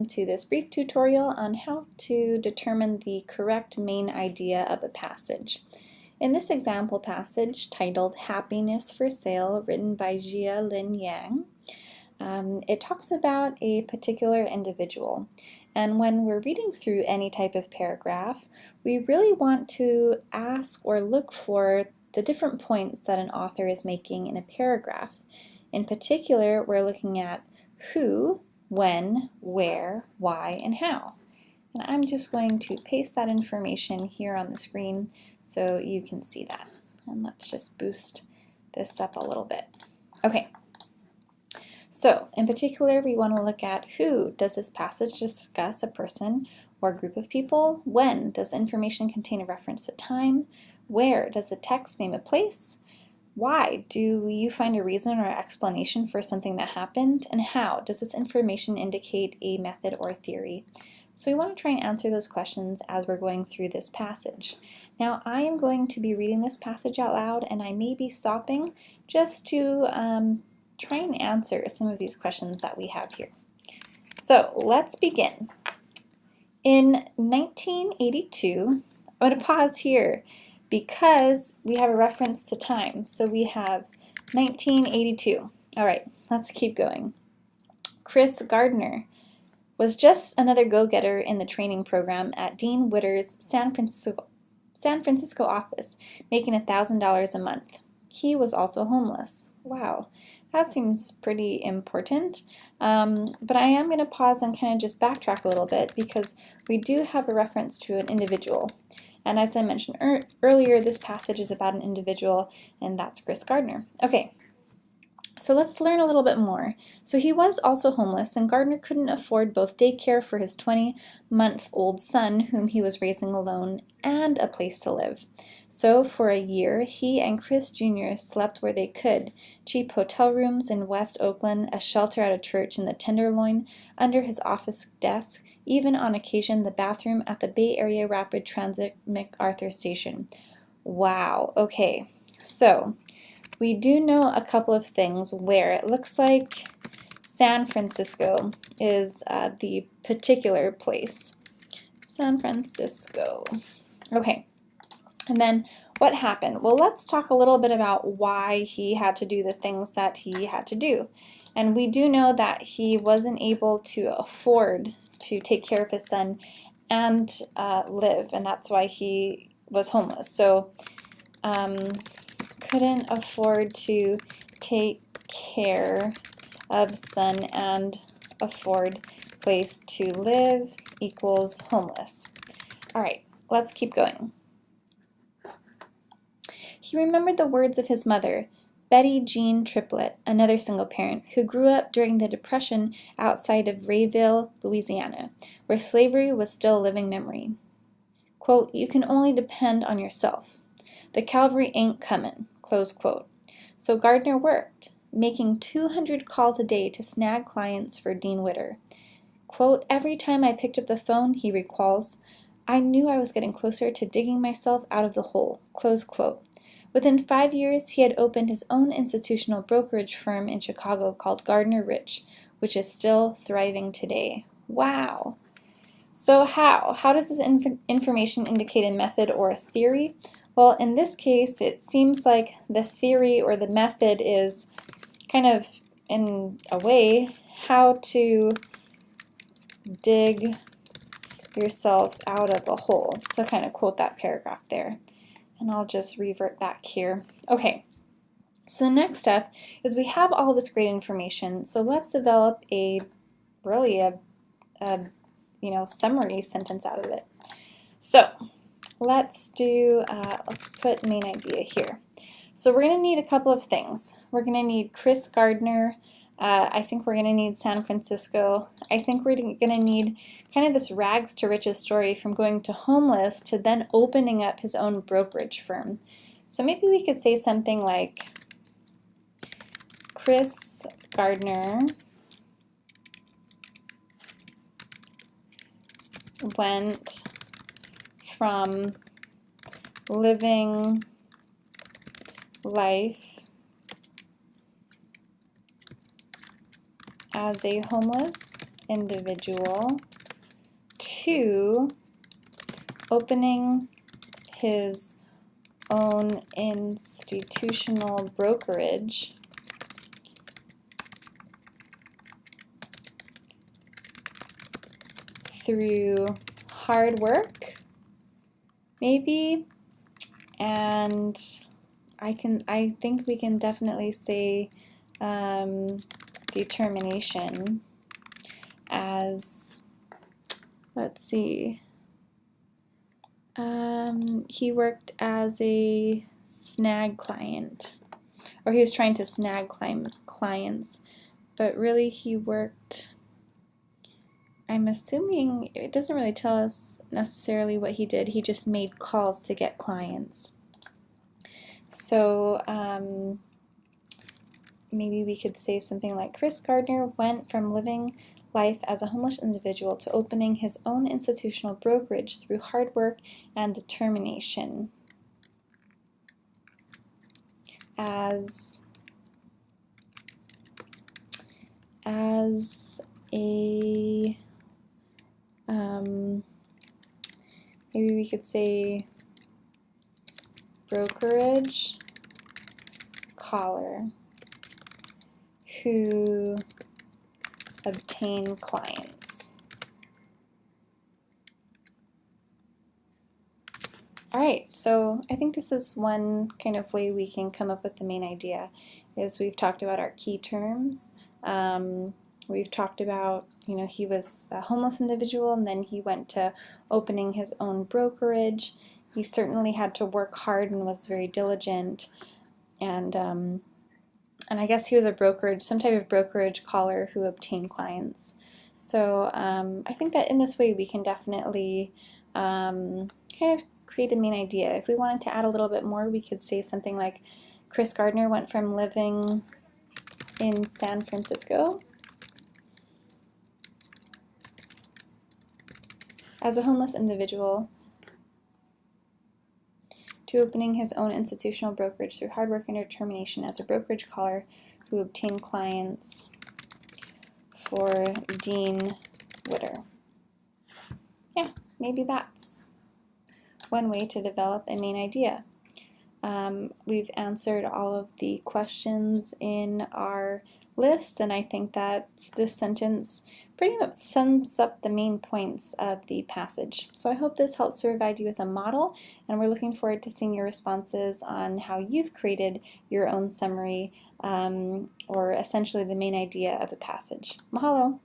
to this brief tutorial on how to determine the correct main idea of a passage. In this example passage titled Happiness for Sale, written by Jia Lin Yang, it talks about a particular individual. And when we're reading through any type of paragraph, we really want to ask or look for the different points that an author is making in a paragraph. In particular, we're looking at who, when, where, why, and how. And I'm just going to paste that information here on the screen so you can see that. And let's just boost this up a little bit. Okay. So, in particular, we want to look at who. Does this passage discuss a person or group of people? When? Does the information contain a reference to time? Where? Does the text name a place? Why? Do you find a reason or explanation for something that happened? And how? Does this information indicate a method or theory? So we want to try and answer those questions as we're going through this passage. Now I am going to be reading this passage out loud, and I may be stopping just to try and answer some of these questions that we have here. So let's begin. In 1982, I'm going to pause here because we have a reference to time. So we have 1982. All right, let's keep going. Chris Gardner was just another go-getter in the training program at Dean Witter's San Francisco office, making $1,000 a month. He was also homeless. Wow, that seems pretty important. But I am going to pause and kind of just backtrack a little bit because we do have a reference to an individual. And as I mentioned earlier, this passage is about an individual, and that's Chris Gardner. Okay, so let's learn a little bit more. So he was also homeless, and Gardner couldn't afford both daycare for his 20-month-old son, whom he was raising alone, and a place to live. So for a year, he and Chris Jr. slept where they could: cheap hotel rooms in West Oakland, a shelter at a church in the Tenderloin, under his office desk, even on occasion the bathroom at the Bay Area Rapid Transit MacArthur Station. Wow, okay, so we do know a couple of things where it looks like San Francisco is the particular place. San Francisco. Okay, and then what happened? Well, let's talk a little bit about why he had to do the things that he had to do. And we do know that he wasn't able to afford to take care of his son and live, and that's why he was homeless. So couldn't afford to take care of son and afford place to live equals homeless. All right, let's keep going. He remembered the words of his mother, Betty Jean Triplett, another single parent, who grew up during the Depression outside of Rayville, Louisiana, where slavery was still a living memory. Quote, "You can only depend on yourself. The cavalry ain't comin'," close quote. So Gardner worked, making 200 calls a day to snag clients for Dean Witter. Quote, "Every time I picked up the phone," he recalls, "I knew I was getting closer to digging myself out of the hole," close quote. Within 5 years, he had opened his own institutional brokerage firm in Chicago called Gardner Rich, which is still thriving today. Wow. So how does this information indicate a method or a theory? Well, in this case, it seems like the theory or the method is kind of, in a way, how to dig yourself out of a hole. So kind of quote that paragraph there. And I'll just revert back here. Okay, so the next step is we have all this great information, so let's develop a summary sentence out of it. So let's put main idea here. So we're going to need a couple of things. We're going to need Chris Gardner. I think we're going to need San Francisco. I think we're going to need kind of this rags to riches story from going to homeless to then opening up his own brokerage firm. So maybe we could say something like Chris Gardner went from living life as a homeless individual to opening his own institutional brokerage through hard work, maybe, and I think we can definitely say determination as, let's see, he worked as a snag client, or he was trying to snag clients, but really he worked, I'm assuming, it doesn't really tell us necessarily what he did, he just made calls to get clients. So maybe we could say something like, Chris Gardner went from living life as a homeless individual to opening his own institutional brokerage through hard work and determination. As a maybe we could say brokerage caller who obtain clients. All right, so I think this is one kind of way we can come up with the main idea, is we've talked about our key terms. We've talked about, he was a homeless individual and then he went to opening his own brokerage. He certainly had to work hard and was very diligent, and I guess he was some type of brokerage caller who obtained clients. So I think that in this way we can definitely kind of create a main idea. If we wanted to add a little bit more, we could say something like, Chris Gardner went from living in San Francisco as a homeless individual to opening his own institutional brokerage through hard work and determination as a brokerage caller who obtained clients for Dean Witter. Yeah, maybe that's one way to develop a main idea. We've answered all of the questions in our list, and I think that this sentence pretty much sums up the main points of the passage. So I hope this helps to provide you with a model, and we're looking forward to seeing your responses on how you've created your own summary, or essentially the main idea of a passage. Mahalo!